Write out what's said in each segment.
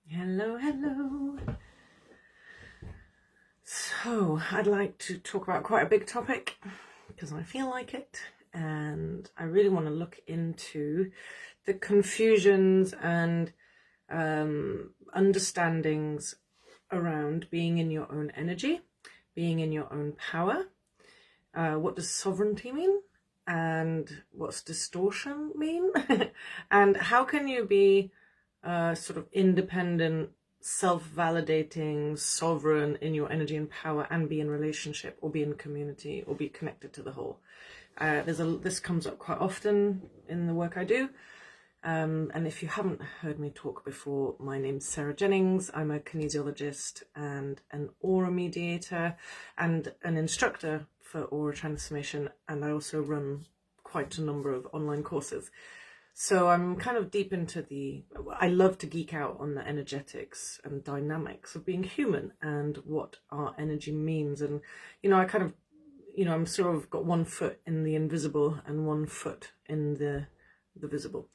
Hello, hello. So, I'd like to talk about quite a big topic because I feel like it, and I really want to look into the confusions and understandings around being in your own energy, being in your own power. What does sovereignty mean? And what's distortion mean? And how can you be sort of independent, self-validating, sovereign in your energy and power, and be in relationship, or be in community, or be connected to the whole? This comes up quite often in the work I do. And if you haven't heard me talk before, my name's Sarah Jennings. I'm a kinesiologist and an aura mediator and an instructor for aura transformation, and I also run quite a number of online courses. So I'm kind of deep into I love to geek out on the energetics and dynamics of being human and what our energy means. And, I kind of, I'm sort of got one foot in the invisible and one foot in the visible.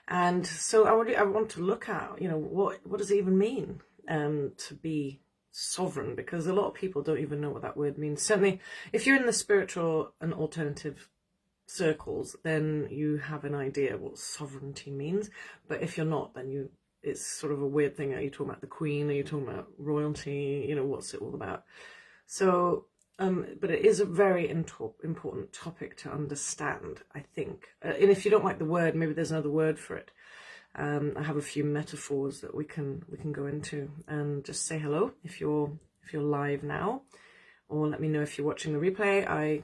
And so I want to look at, what does it even mean to be sovereign? Because a lot of people don't even know what that word means. Certainly, if you're in the spiritual and alternative circles, then you have an idea what sovereignty means. But if you're not, then it's sort of a weird thing. Are you talking about the Queen? Are you talking about royalty? What's it all about? So, but it is a very important topic to understand, I think. And if you don't like the word, maybe there's another word for it. I have a few metaphors that we can go into, and just say hello if you're live now, or let me know if you're watching the replay.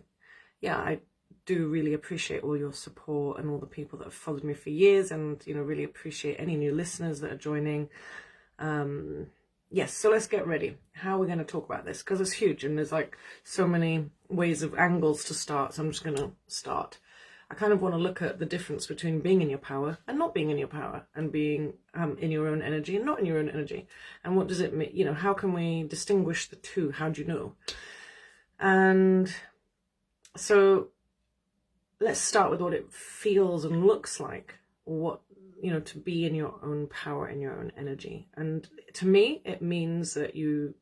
I do really appreciate all your support and all the people that have followed me for years, and really appreciate any new listeners that are joining. Yes, so let's get ready. How are we going to talk about this? Because it's huge and there's like so many ways of angles to start, so I'm just going to start. I kind of want to look at the difference between being in your power and not being in your power, and being in your own energy and not in your own energy. And what does it mean? How can we distinguish the two? How do you know? And so let's start with what it feels and looks like, to be in your own power, in your own energy. And to me, it means that you're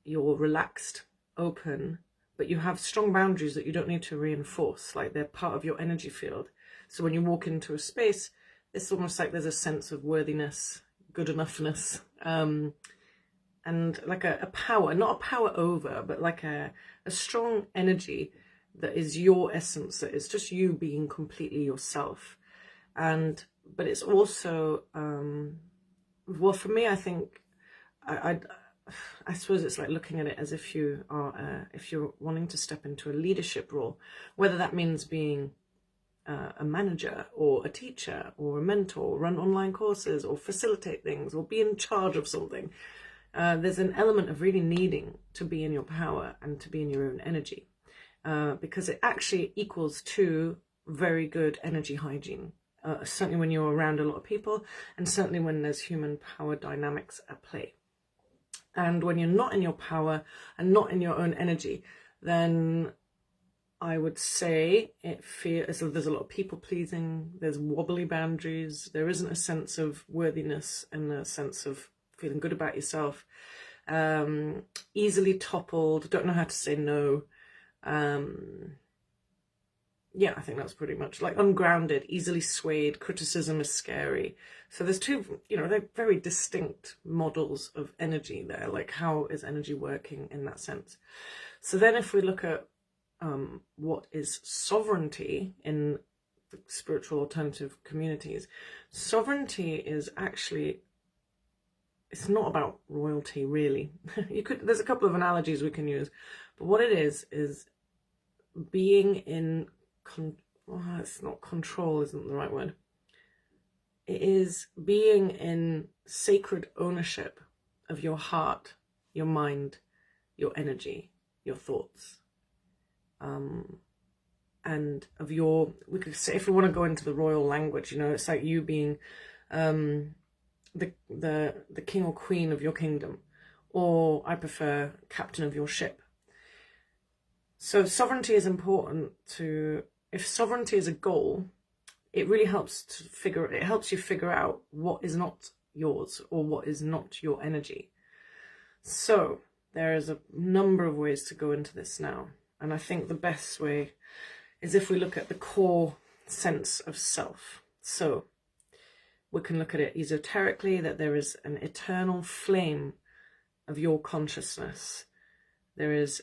relaxed, open, but you have strong boundaries that you don't need to reinforce, like they're part of your energy field. So when you walk into a space, it's almost like there's a sense of worthiness, good enoughness, and like a power, not a power over, but like a strong energy that is your essence, that is just you being completely yourself. But it's also, well, for me, I think, I suppose it's like looking at it as if if you're wanting to step into a leadership role, whether that means being a manager or a teacher or a mentor, run online courses or facilitate things or be in charge of something. There's an element of really needing to be in your power and to be in your own energy, because it actually equals to very good energy hygiene. Certainly when you're around a lot of people, and certainly when there's human power dynamics at play. And when you're not in your power and not in your own energy, then I would say there's a lot of people pleasing, there's wobbly boundaries, there isn't a sense of worthiness and a sense of feeling good about yourself, easily toppled, don't know how to say no. I think that's pretty much like ungrounded, easily swayed, criticism is scary. So there's two, they're very distinct models of energy there. Like, how is energy working in that sense? So then if we look at what is sovereignty in the spiritual alternative communities, sovereignty is actually, it's not about royalty, really. There's a couple of analogies we can use, but what it is being in it's not control, isn't the right word. It is being in sacred ownership of your heart, your mind, your energy, your thoughts, and of we could say, if we want to go into the royal language, it's like you being the king or queen of your kingdom, or I prefer captain of your ship. So sovereignty is important if sovereignty is a goal, it really helps you figure out what is not yours, or what is not your energy. So there is a number of ways to go into this now. And I think the best way is if we look at the core sense of self. So we can look at it esoterically, that there is an eternal flame of your consciousness. There's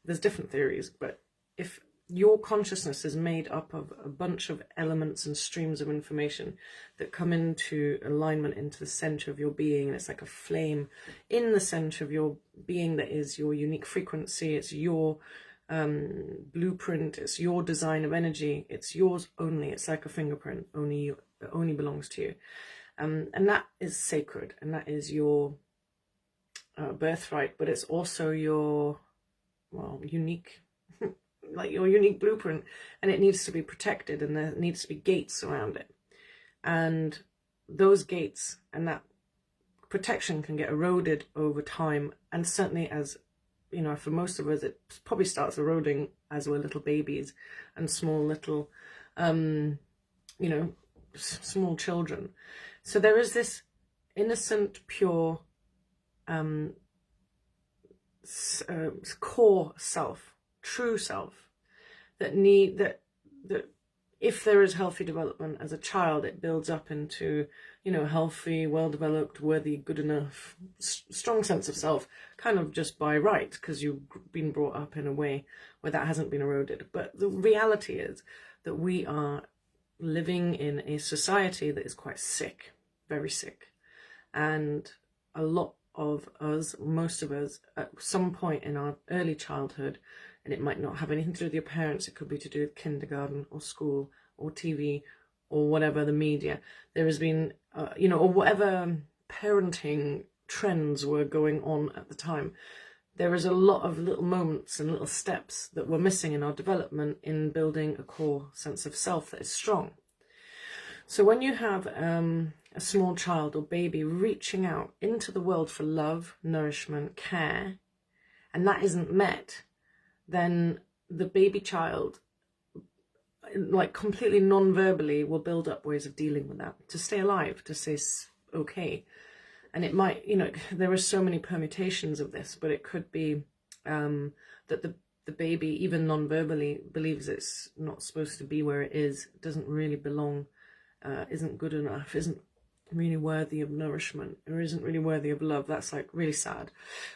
different theories, but if your consciousness is made up of a bunch of elements and streams of information that come into alignment into the center of your being, and it's like a flame in the center of your being that is your unique frequency, it's your blueprint, it's your design of energy, it's yours only, it's like a fingerprint, it only belongs to you, and that is sacred, and that is your birthright, but it's also your unique like your unique blueprint, and it needs to be protected, and there needs to be gates around it, and those gates and that protection can get eroded over time. And certainly, as you know, for most of us, it probably starts eroding as we're little babies and small little small children. So there is this innocent, pure core self, true self, that if there is healthy development as a child, it builds up into, healthy, well-developed, worthy, good enough, strong sense of self, kind of just by right, because you've been brought up in a way where that hasn't been eroded. But the reality is that we are living in a society that is quite sick, very sick. And a lot of us, most of us, at some point in our early childhood, and it might not have anything to do with your parents, it could be to do with kindergarten or school or TV or whatever, the media, there has been, or whatever parenting trends were going on at the time, there is a lot of little moments and little steps that we're missing in our development in building a core sense of self that is strong. So when you have a small child or baby reaching out into the world for love, nourishment, care, and that isn't met, then the baby child, like completely non-verbally, will build up ways of dealing with that to stay alive, to stay okay. And it might, there are so many permutations of this, but it could be that the baby, even non-verbally, believes it's not supposed to be where it is, doesn't really belong, isn't good enough, isn't really worthy of nourishment, or isn't really worthy of love. That's like really sad.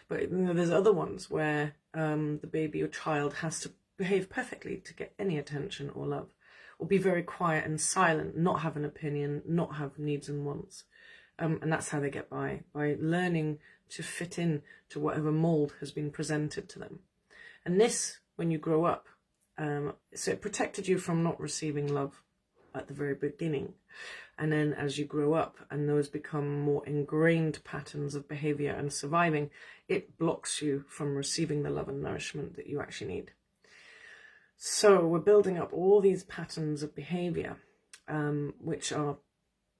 But there's other ones where the baby or child has to behave perfectly to get any attention or love, or be very quiet and silent, not have an opinion, not have needs and wants. And that's how they get by learning to fit in to whatever mold has been presented to them. And this, when you grow up, so it protected you from not receiving love at the very beginning. And then as you grow up and those become more ingrained patterns of behavior and surviving, it blocks you from receiving the love and nourishment that you actually need. So we're building up all these patterns of behavior, which are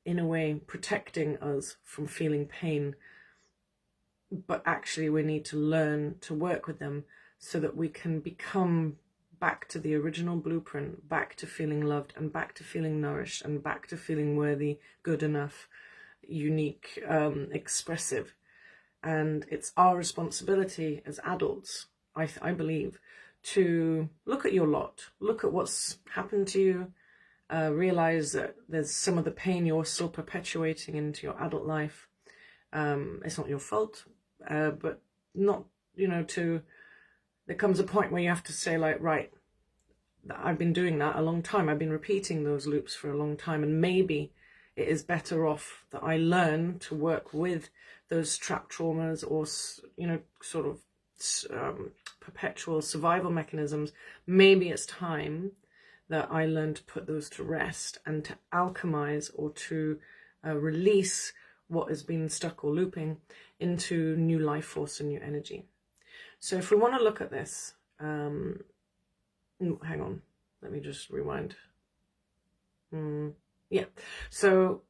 in a way protecting us from feeling pain. But actually we need to learn to work with them so that we can become back to the original blueprint, back to feeling loved, and back to feeling nourished, and back to feeling worthy, good enough, unique, expressive. And it's our responsibility as adults, I believe, to look at your lot, look at what's happened to you, realize that there's some of the pain you're still perpetuating into your adult life. It's not your fault, but not, there comes a point where you have to say, like, right, I've been doing that a long time. I've been repeating those loops for a long time. And maybe it is better off that I learn to work with those trapped traumas or, sort of perpetual survival mechanisms. Maybe it's time that I learn to put those to rest and to alchemize or to release what has been stuck or looping into new life force and new energy. So if we want to look at this, hang on, let me just rewind. Yeah, so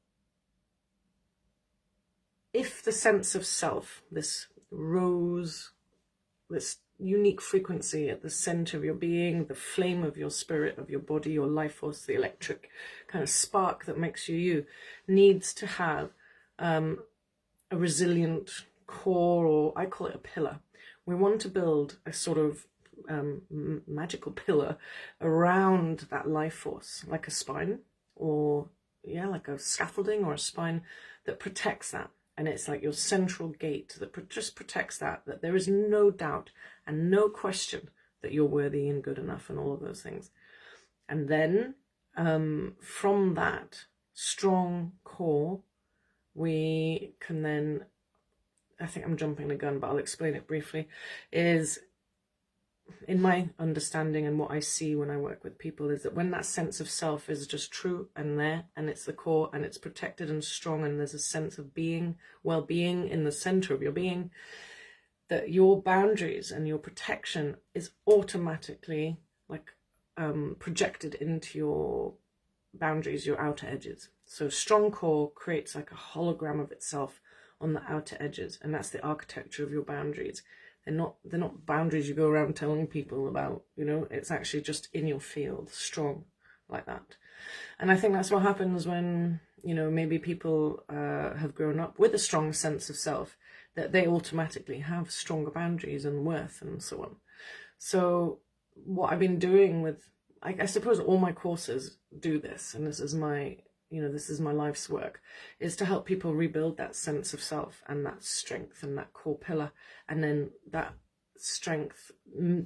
if the sense of self, this rose, this unique frequency at the center of your being, the flame of your spirit, of your body, your life force, the electric kind of spark that makes you you, needs to have a resilient core, or I call it a pillar. We want to build a sort of magical pillar around that life force, like a spine, or like a scaffolding or a spine that protects that. And it's like your central gate that just protects that there is no doubt and no question that you're worthy and good enough and all of those things. And then from that strong core, we can then, I think I'm jumping the gun, but I'll explain it briefly, is in my understanding and what I see when I work with people, is that when that sense of self is just true and there, and it's the core, and it's protected and strong, and there's a sense of being, well-being in the center of your being, that your boundaries and your protection is automatically like projected into your boundaries, your outer edges. So strong core creates like a hologram of itself on the outer edges, and that's the architecture of your boundaries. They're not boundaries you go around telling people about, you know, it's actually just in your field, strong like that. And I think that's what happens when, you know, maybe people have grown up with a strong sense of self, that they automatically have stronger boundaries and worth and so on. So what I've been doing with, I suppose all my courses do this, and this is my, you know, this is my life's work, is to help people rebuild that sense of self and that strength and that core pillar. And then that strength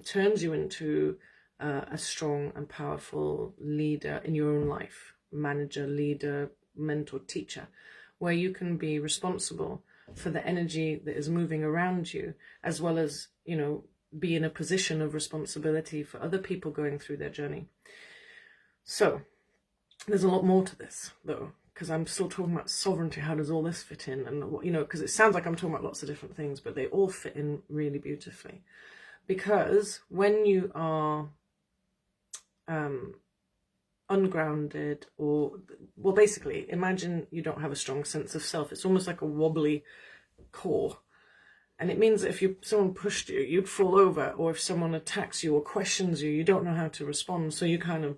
turns you into a strong and powerful leader in your own life, manager, leader, mentor, teacher, where you can be responsible for the energy that is moving around you, as well as, you know, be in a position of responsibility for other people going through their journey. So there's a lot more to this, though, because I'm still talking about sovereignty. How does all this fit in? And, you know, because it sounds like I'm talking about lots of different things, but they all fit in really beautifully. Because when you are ungrounded, or, well, basically, imagine you don't have a strong sense of self. It's almost like a wobbly core. And it means that if someone pushed you, you'd fall over, or if someone attacks you or questions you, you don't know how to respond. So you kind of,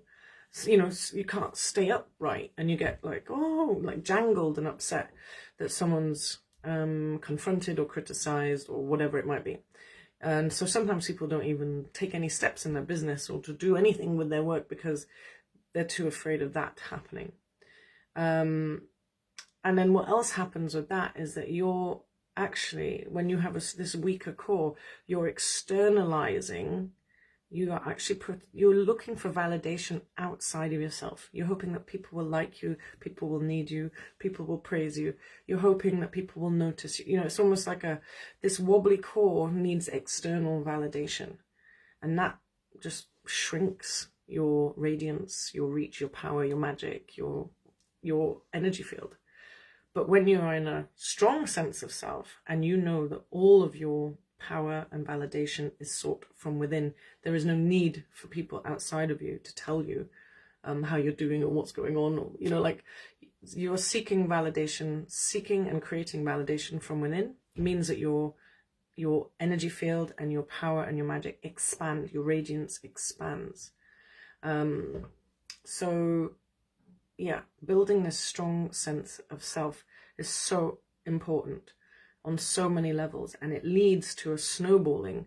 you know, you can't stay upright, and you get like, like jangled and upset that someone's confronted or criticized or whatever it might be. And so sometimes people don't even take any steps in their business or to do anything with their work because they're too afraid of that happening. And then what else happens with that is that you're actually, when you have this weaker core, you're externalizing. You are actually you're looking for validation outside of yourself. You're hoping that people will like you, people will need you, people will praise you. You're hoping that people will notice you. You know, it's almost like this wobbly core needs external validation, and that just shrinks your radiance, your reach, your power, your magic, your energy field. But when you are in a strong sense of self, and you know that all of your power and validation is sought from within, there is no need for people outside of you to tell you how you're doing or what's going on, or, you know, like, you're seeking validation, seeking and creating validation from within means that your energy field and your power and your magic expand, your radiance expands. So yeah, building this strong sense of self is so important on so many levels, and it leads to a snowballing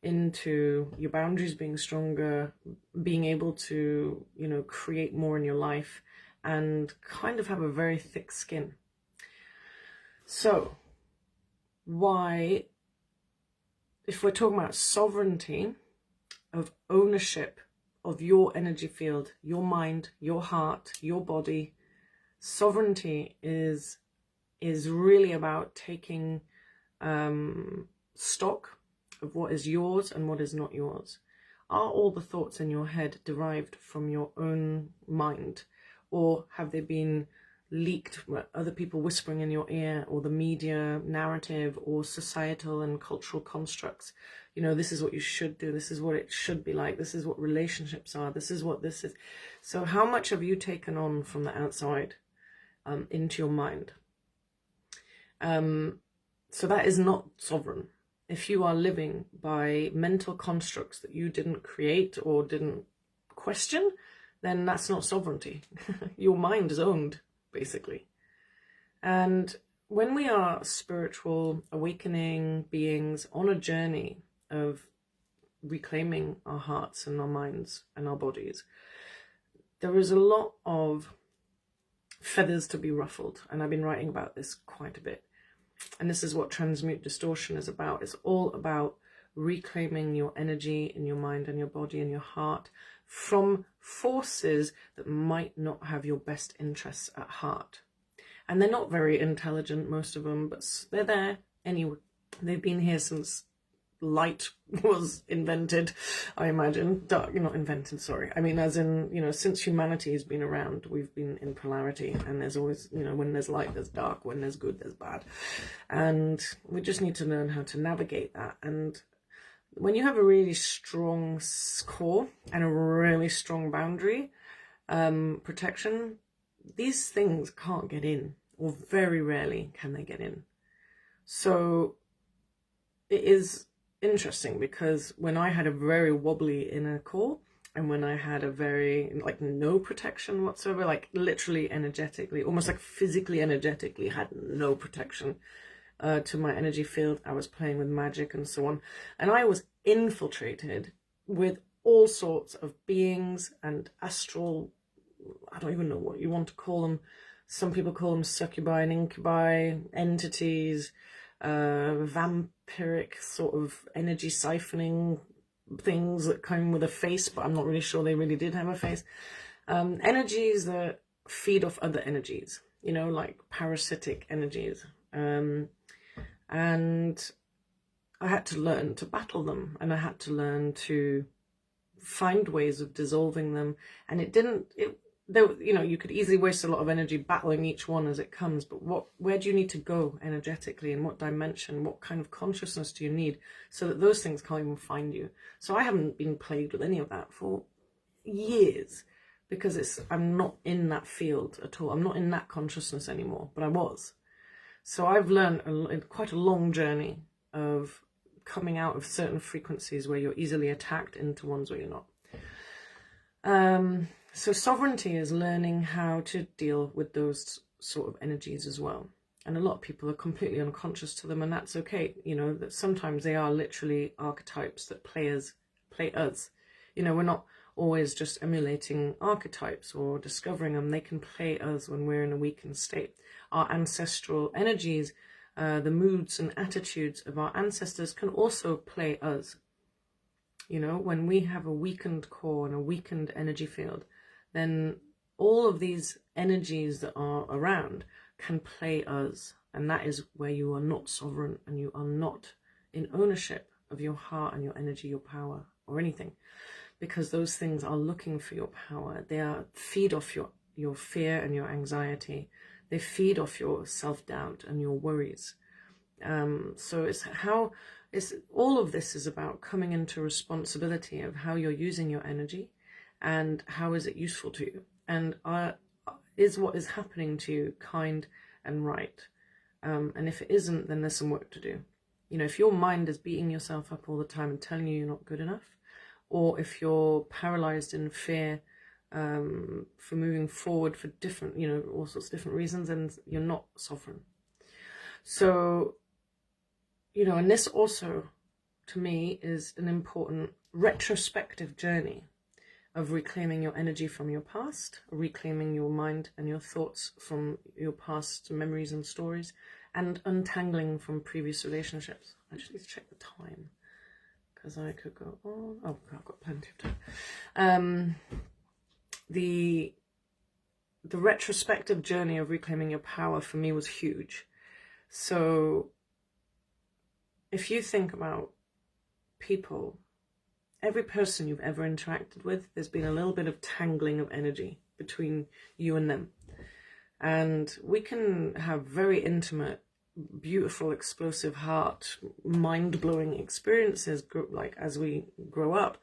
into your boundaries being stronger, being able to, you know, create more in your life, and kind of have a very thick skin. So why, if we're talking about sovereignty, of ownership of your energy field, your mind, your heart, your body, sovereignty is really about taking stock of what is yours and what is not yours. Are all the thoughts in your head derived from your own mind, or have they been leaked, other people whispering in your ear, or the media narrative, or societal and cultural constructs? You know, this is what you should do, this is what it should be like, this is what relationships are, this is what this is. So how much have you taken on from the outside into your mind? So that is not sovereign. If you are living by mental constructs that you didn't create or didn't question, then that's not sovereignty. Your mind is owned, basically. And when we are spiritual, awakening beings on a journey of reclaiming our hearts and our minds and our bodies, there is a lot of feathers to be ruffled. And I've been writing about this quite a bit. And this is what Transmute Distortion is about. It's all about reclaiming your energy in your mind and your body and your heart from forces that might not have your best interests at heart. And they're not very intelligent, most of them, but they're there anyway. They've been here since light was invented, I imagine. Not invented, sorry. I mean, as in, since humanity has been around, we've been in polarity, and there's always, when there's light, there's dark, when there's good, there's bad. And we just need to learn how to navigate that. And when you have a really strong core and a really strong boundary protection, these things can't get in, or very rarely can they get in. So it is interesting, because when I had a very wobbly inner core, and when I had a very no protection whatsoever, literally energetically, almost physically energetically had no protection to my energy field, I was playing with magic and so on, and I was infiltrated with all sorts of beings and astral, I don't even know what you want to call them. Some people call them succubi and incubi, entities, vampiric sort of energy siphoning things that come with a face, but I'm not really sure they really did have a face. Energies that feed off other energies, like parasitic energies. And I had to learn to battle them, and I had to learn to find ways of dissolving them. And you could easily waste a lot of energy battling each one as it comes, but where do you need to go energetically, in what dimension, what kind of consciousness do you need, so that those things can't even find you? So I haven't been plagued with any of that for years, because I'm not in that field at all. I'm not in that consciousness anymore, but I was. So I've learned quite a long journey of coming out of certain frequencies where you're easily attacked into ones where you're not. So sovereignty is learning how to deal with those sort of energies as well. And a lot of people are completely unconscious to them, and that's okay. That sometimes they are literally archetypes that play us. We're not always just emulating archetypes or discovering them. They can play us when we're in a weakened state. Our ancestral energies, the moods and attitudes of our ancestors can also play us. When we have a weakened core and a weakened energy field, then all of these energies that are around can play us. And that is where you are not sovereign, and you are not in ownership of your heart and your energy, your power, or anything. Because those things are looking for your power. They feed off your fear and your anxiety. They feed off your self-doubt and your worries. So all of this is about coming into responsibility of how you're using your energy, and how is it useful to you, and is what is happening to you kind and right. And if it isn't, then there's some work to do. If your mind is beating yourself up all the time and telling you you're not good enough, or if you're paralyzed in fear for moving forward for different, all sorts of different reasons, then you're not sovereign. So, and this also, to me, is an important retrospective journey of reclaiming your energy from your past, reclaiming your mind and your thoughts from your past memories and stories, and untangling from previous relationships. I just need to check the time, because I could go on. Oh, I've got plenty of time. The retrospective journey of reclaiming your power for me was huge. So if you think about people, every person you've ever interacted with, there's been a little bit of tangling of energy between you and them. And we can have very intimate, beautiful, explosive heart, mind-blowing experiences, as we grow up,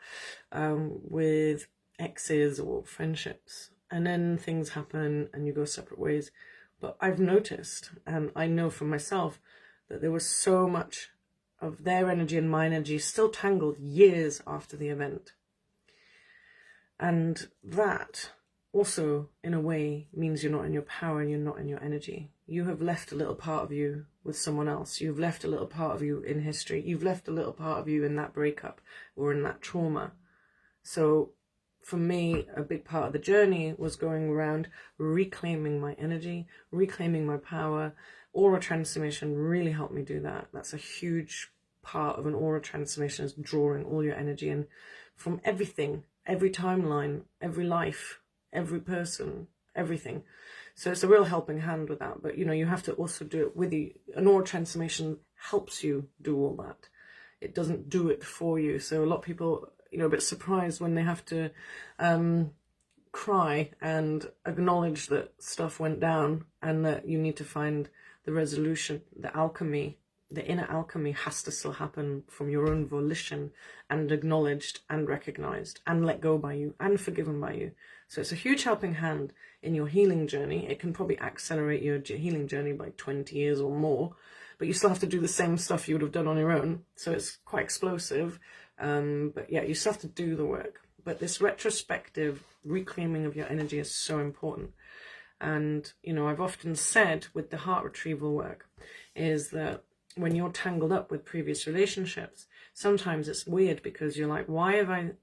with exes or friendships. And then things happen and you go separate ways. But I've noticed, and I know for myself, that there was so much of their energy and my energy still tangled years after the event. And that also, in a way, means you're not in your power and you're not in your energy. you have left a little part of you with someone else. You've left a little part of you in history. You've left a little part of you in that breakup or in that trauma. So for me, a big part of the journey was going around reclaiming my energy, reclaiming my power. Aura transformation really helped me do that. That's a huge part of an aura transformation, is drawing all your energy in from everything, every timeline, every life, every person, everything. So it's a real helping hand with that. But, you know, you have to also do it with you. An aura transformation helps you do all that. It doesn't do it for you. So a lot of people, you know, a bit surprised when they have to cry and acknowledge that stuff went down and that you need to find the resolution, the alchemy. The inner alchemy has to still happen from your own volition, and acknowledged and recognized and let go by you and forgiven by you. So it's a huge helping hand in your healing journey. It can probably accelerate your healing journey by 20 years or more, but you still have to do the same stuff you would have done on your own. So it's quite explosive. But yeah, you still have to do the work. But this retrospective reclaiming of your energy is so important. And, you know, I've often said with the heart retrieval work is that when you're tangled up with previous relationships, sometimes it's weird because you're like, why am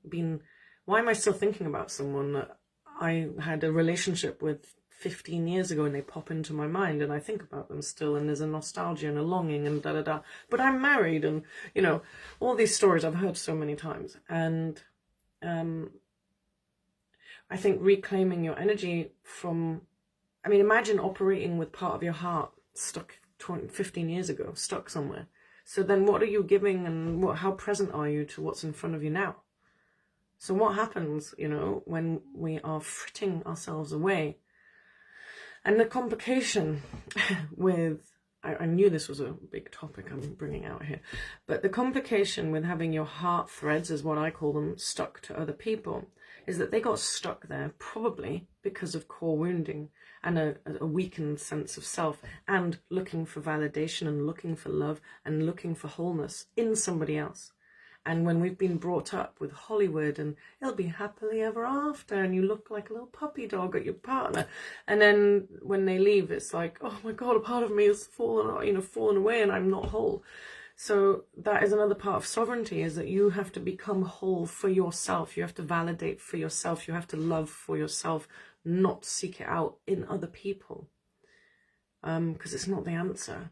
I still thinking about someone that I had a relationship with 15 years ago, and they pop into my mind and I think about them still, and there's a nostalgia and a longing and da-da-da. But I'm married, and, you know, all these stories I've heard so many times. And I think reclaiming your energy from, I mean, imagine operating with part of your heart stuck 15 years ago, stuck somewhere. So then what are you giving, and how present are you to what's in front of you now? So what happens, you know, when we are fritting ourselves away? And the complication with, I knew this was a big topic I'm bringing out here, but the complication with having your heart threads, is what I call them, stuck to other people, is that they got stuck there probably because of core wounding and a weakened sense of self, and looking for validation and looking for love and looking for wholeness in somebody else. And when we've been brought up with Hollywood and it'll be happily ever after, and you look like a little puppy dog at your partner, and then when they leave, it's like, oh my God, a part of me has fallen away and I'm not whole. So that is another part of sovereignty, is that you have to become whole for yourself. You have to validate for yourself. You have to love for yourself, not seek it out in other people. Because it's not the answer.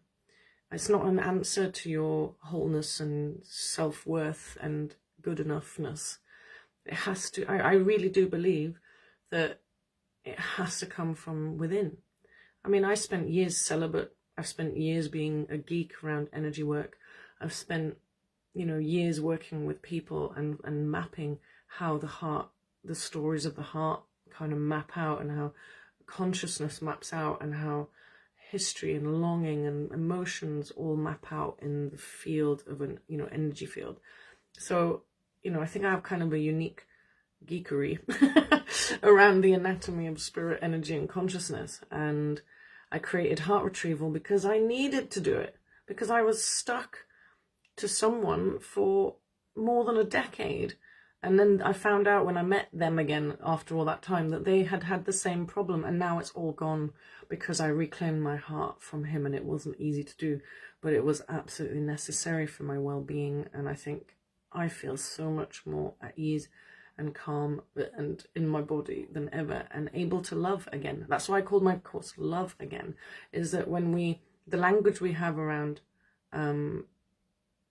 It's not an answer to your wholeness and self-worth and good enoughness. It has to, I really do believe that it has to come from within. I mean, I spent years celibate. I've spent years being a geek around energy work. I've spent, you know, years working with people and mapping how the heart, the stories of the heart kind of map out, and how consciousness maps out, and how history and longing and emotions all map out in the field of an, you know, energy field. So, you know, I think I have kind of a unique geekery around the anatomy of spirit, energy and consciousness. And I created heart retrieval because I needed to do it, because I was stuck to someone for more than a decade. And then I found out when I met them again after all that time that they had had the same problem, and now it's all gone because I reclaimed my heart from him. And it wasn't easy to do, but it was absolutely necessary for my well-being. And I think I feel so much more at ease and calm and in my body than ever, and able to love again. That's why I called my course Love Again, is that when the language we have around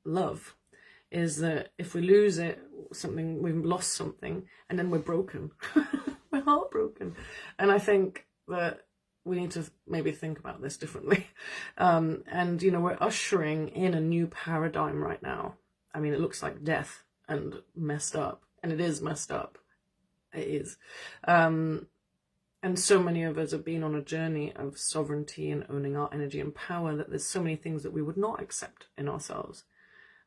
love is that if we lose it, we've lost something, and then we're broken. We're heartbroken. And I think that we need to maybe think about this differently. And, you know, we're ushering in a new paradigm right now. I mean, it looks like death and messed up, and it is messed up. It is. And so many of us have been on a journey of sovereignty and owning our energy and power, that there's so many things that we would not accept in ourselves.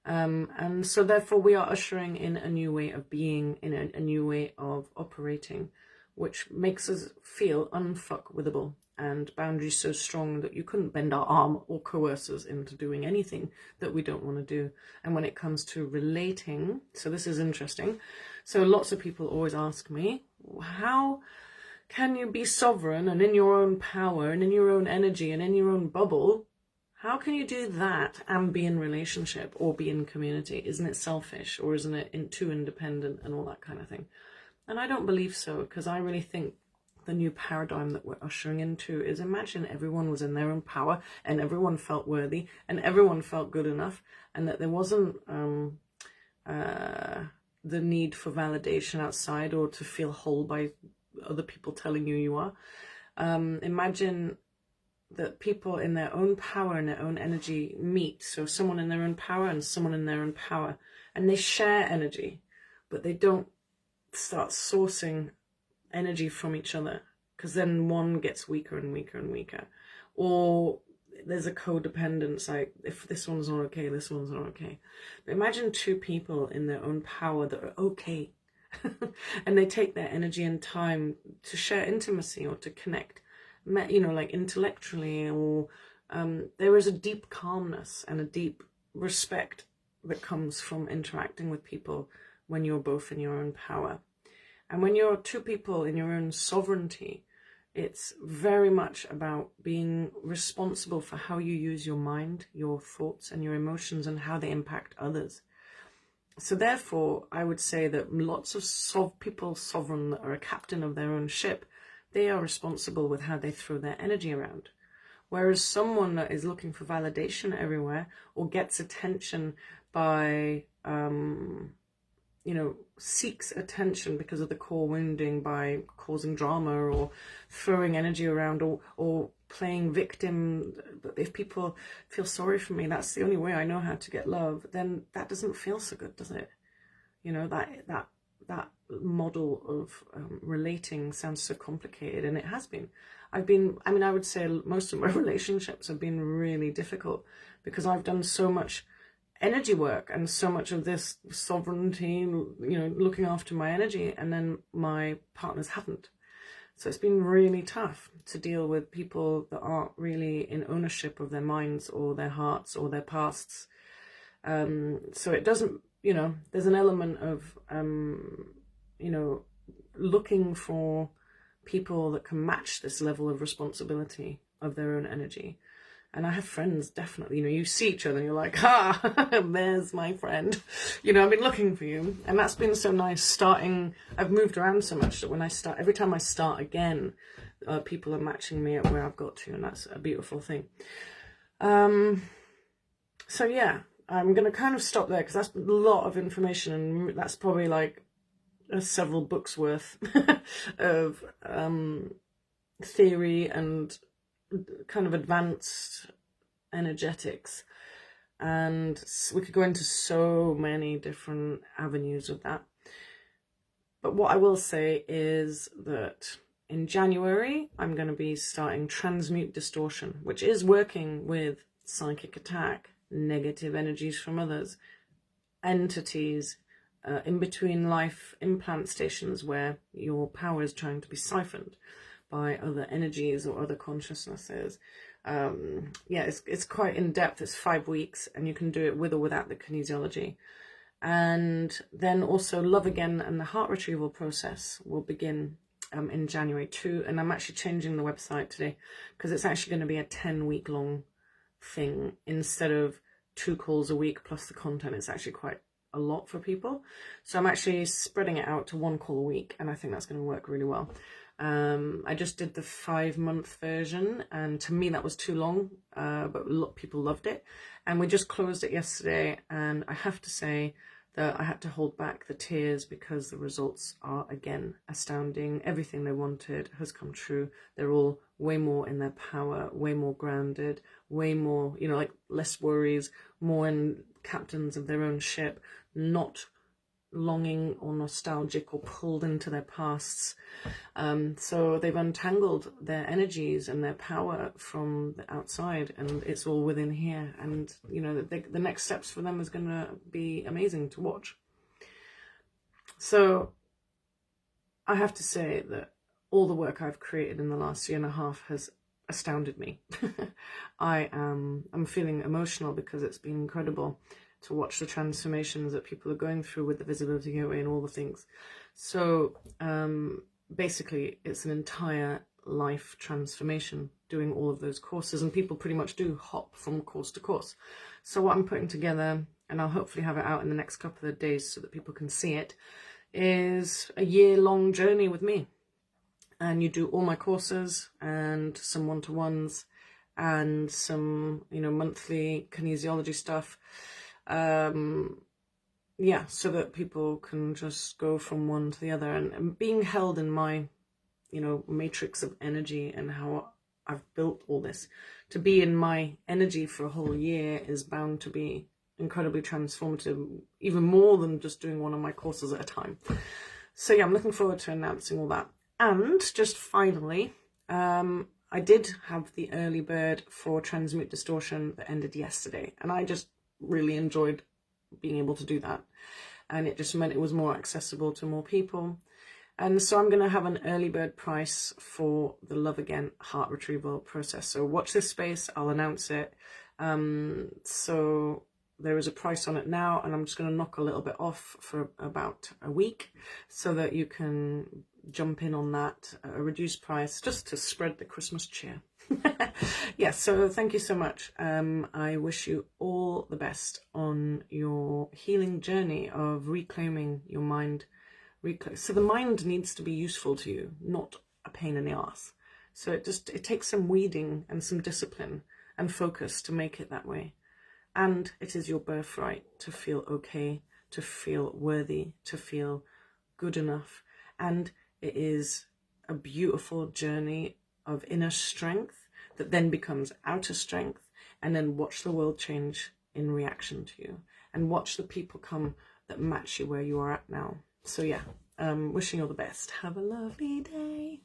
And so therefore we are ushering in a new way of being, in a new way of operating, which makes us feel unfuckwithable, and boundaries so strong that you couldn't bend our arm or coerce us into doing anything that we don't want to do. And when it comes to relating, so this is interesting. So lots of people always ask me, how can you be sovereign and in your own power and in your own energy and in your own bubble? How can you do that and be in relationship or be in community? Isn't it selfish, or isn't it too independent and all that kind of thing? And I don't believe so, because I really think the new paradigm that we're ushering into is, imagine everyone was in their own power and everyone felt worthy and everyone felt good enough, and that there wasn't the need for validation outside or to feel whole by other people telling you you are. Imagine that people in their own power and their own energy meet. So someone in their own power and someone in their own power, and they share energy, but they don't start sourcing energy from each other, because then one gets weaker and weaker and weaker. Or there's a codependence, like if this one's not okay, this one's not okay. But imagine two people in their own power that are okay and they take their energy and time to share intimacy or to connect, you know, like intellectually, or there is a deep calmness and a deep respect that comes from interacting with people when you're both in your own power. And when you're two people in your own sovereignty, it's very much about being responsible for how you use your mind, your thoughts and your emotions, and how they impact others. So therefore, I would say that lots of people sovereign that are a captain of their own ship, they are responsible with how they throw their energy around. Whereas someone that is looking for validation everywhere, or gets attention by, you know, seeks attention because of the core wounding by causing drama or throwing energy around, or playing victim. But if people feel sorry for me, that's the only way I know how to get love, then that doesn't feel so good, does it? You know, that model of relating sounds so complicated, and it has been. I would say most of my relationships have been really difficult, because I've done so much energy work and so much of this sovereignty, you know, looking after my energy, and then my partners haven't. So it's been really tough to deal with people that aren't really in ownership of their minds or their hearts or their pasts. So it doesn't, you know, there's an element of, you know, looking for people that can match this level of responsibility of their own energy. And I have friends, definitely, you know, you see each other and you're like, there's my friend. You know, I've been looking for you. And that's been so nice starting. I've moved around so much that when I start, every time I start again, people are matching me at where I've got to. And that's a beautiful thing. So yeah, I'm going to kind of stop there, because that's a lot of information. And that's probably like several books worth of theory and kind of advanced energetics, and we could go into so many different avenues of that. But what I will say is that in January I'm going to be starting Transmute Distortion, which is working with psychic attack, negative energies from others, entities, in between life implant stations where your power is trying to be siphoned by other energies or other consciousnesses. Yeah, it's quite in depth. It's 5 weeks, and you can do it with or without the kinesiology. And then also Love Again and the heart retrieval process will begin in January too. And I'm actually changing the website today, because it's actually going to be a 10-week long thing instead of 2 calls a week plus the content. It's actually quite a lot for people. So I'm actually spreading it out to 1 call a week, and I think that's going to work really well. I just did the 5-month version, and to me that was too long, but a lot of people loved it, and we just closed it yesterday. And I have to say that I had to hold back the tears, because the results are again astounding. Everything they wanted has come true. They're all way more in their power, way more grounded, way more, you know, like less worries, more in captains of their own ship, not longing or nostalgic or pulled into their pasts. So they've untangled their energies and their power from the outside, and it's all within here. And you know, the next steps for them is going to be amazing to watch. So I have to say that all the work I've created in the last 1.5 years has astounded me. I'm feeling emotional, because it's been incredible to watch the transformations that people are going through with the visibility gateway and all the things. So basically it's an entire life transformation doing all of those courses, and people pretty much do hop from course to course. So what I'm putting together, and I'll hopefully have it out in the next couple of days so that people can see it, is a year-long journey with me. And you do all my courses and some one-to-ones and some, you know, monthly kinesiology stuff. Yeah, so that people can just go from one to the other, and being held in my, you know, matrix of energy and how I've built all this. To be in my energy for a whole year is bound to be incredibly transformative, even more than just doing one of my courses at a time. So yeah, I'm looking forward to announcing all that. And just finally, I did have the early bird for Transmute Distortion that ended yesterday, and I just really enjoyed being able to do that, and it just meant it was more accessible to more people. And so I'm going to have an early bird price for the Love Again heart retrieval process. So watch this space, I'll announce it. So there is a price on it now, and I'm just going to knock a little bit off for about a week so that you can jump in on that at a reduced price, just to spread the Christmas cheer. Yeah, so thank you so much. I wish you all the best on your healing journey of reclaiming your mind. So the mind needs to be useful to you, not a pain in the ass. So it takes some weeding and some discipline and focus to make it that way. And it is your birthright to feel okay, to feel worthy, to feel good enough. And it is a beautiful journey of inner strength that then becomes outer strength, and then watch the world change in reaction to you, and watch the people come that match you where you are at now. So yeah, wishing you all the best. Have a lovely day.